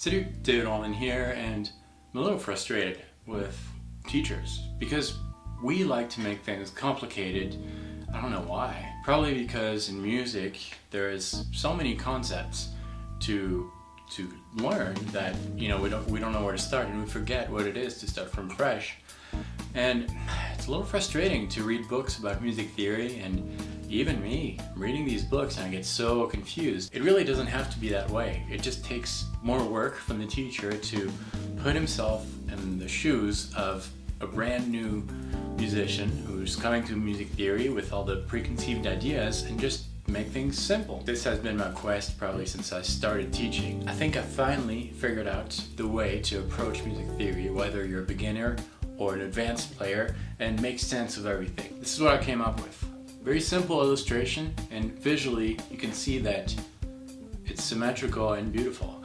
Salut, David Allman here, and I'm a little frustrated with teachers because we like to make things complicated. I don't know why. Probably because in music there is so many concepts to learn that we don't know where to start, and we forget what it is to start from fresh. And it's a little frustrating to read books about music theory, and even me, I'm reading these books and I get so confused. It really doesn't have to be that way. It just takes more work from the teacher to put himself in the shoes of a brand new musician who's coming to music theory with all the preconceived ideas and just make things simple. This has been my quest probably since I started teaching. I think I finally figured out the way to approach music theory, whether you're a beginner or an advanced player, and make sense of everything. This is what I came up with. Very simple illustration, and visually you can see that it's symmetrical and beautiful.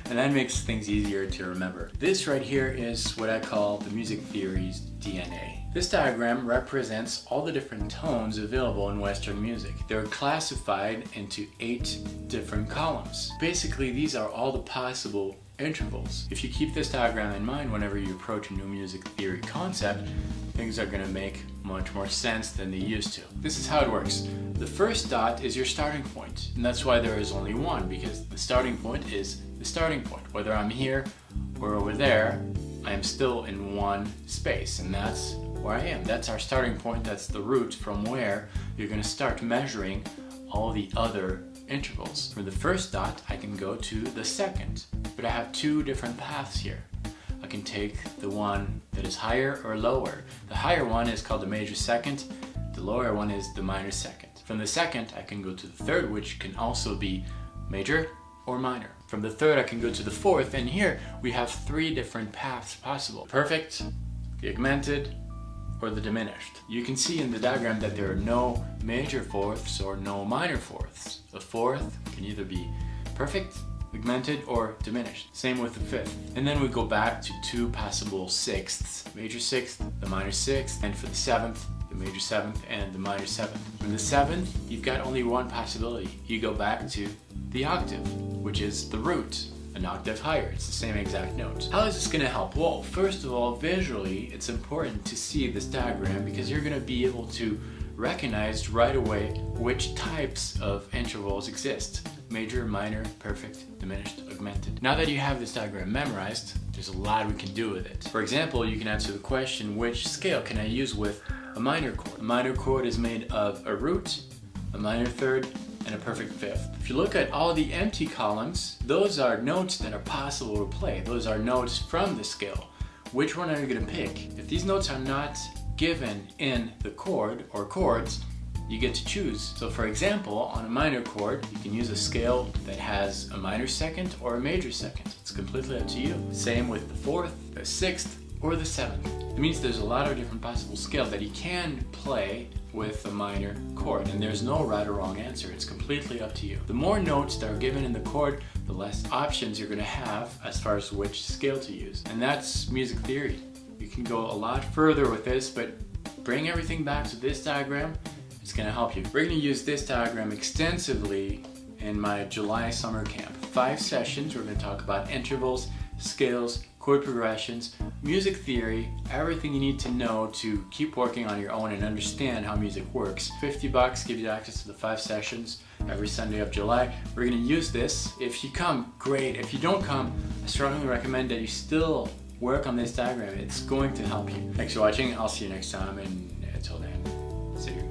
And that makes things easier to remember. This right here is what I call the music theory's DNA. This diagram represents all the different tones available in Western music. They're classified into 8 different columns. Basically, these are all the possible intervals. If you keep this diagram in mind whenever you approach a new music theory concept, things are going to make much more sense than they used to. This is how it works. The first dot is your starting point, and that's why there is only one, because the starting point is the starting point. Whether I'm here or over there, I am still in one space, and that's where I am. That's our starting point. That's the root from where you're going to start measuring all the other intervals. From the first dot, I can go to the second, but I have 2 different paths here. I can take the one that is higher or lower. The higher one is called the major second, the lower one is the minor second. From the second, I can go to the third, which can also be major or minor. From the third, I can go to the fourth, and here we have 3 different paths possible: perfect, the augmented, or the diminished. You can see in the diagram that there are no major fourths or no minor fourths. The fourth can either be perfect, augmented, or diminished. Same with the fifth. And then we go back to 2 possible sixths: major sixth, the minor sixth, and for the seventh, the major seventh and the minor seventh. From the seventh, you've got only one possibility. You go back to the octave, which is the root, an octave higher. It's the same exact note. How is this going to help? Well, first of all, visually, it's important to see this diagram because you're going to be able to recognize right away which types of intervals exist: major, minor, perfect, diminished, augmented. Now that you have this diagram memorized, there's a lot we can do with it. For example, you can answer the question, which scale can I use with a minor chord? A minor chord is made of a root, a minor third, and a perfect fifth. If you look at all the empty columns, those are notes that are possible to play. Those are notes from the scale. Which one are you going to pick? If these notes are not given in the chord or chords, you get to choose. So for example, on a minor chord, you can use a scale that has a minor second or a major second. It's completely up to you. Same with the fourth, the sixth, or the seventh. It means there's a lot of different possible scales that you can play with a minor chord, and there's no right or wrong answer. It's completely up to you. The more notes that are given in the chord, the less options you're going to have as far as which scale to use. And that's music theory. You can go a lot further with this, but bring everything back to this diagram. It's going to help you. We're going to use this diagram extensively in my July summer camp. 5 sessions. We're going to talk about intervals, scales, chord progressions, music theory, everything you need to know to keep working on your own and understand how music works. $50 gives you access to the 5 sessions every Sunday of July. We're going to use this. If you come, great. If you don't come, I strongly recommend that you still work on this diagram. It's going to help you. Thanks for watching. I'll see you next time, and until then, see you.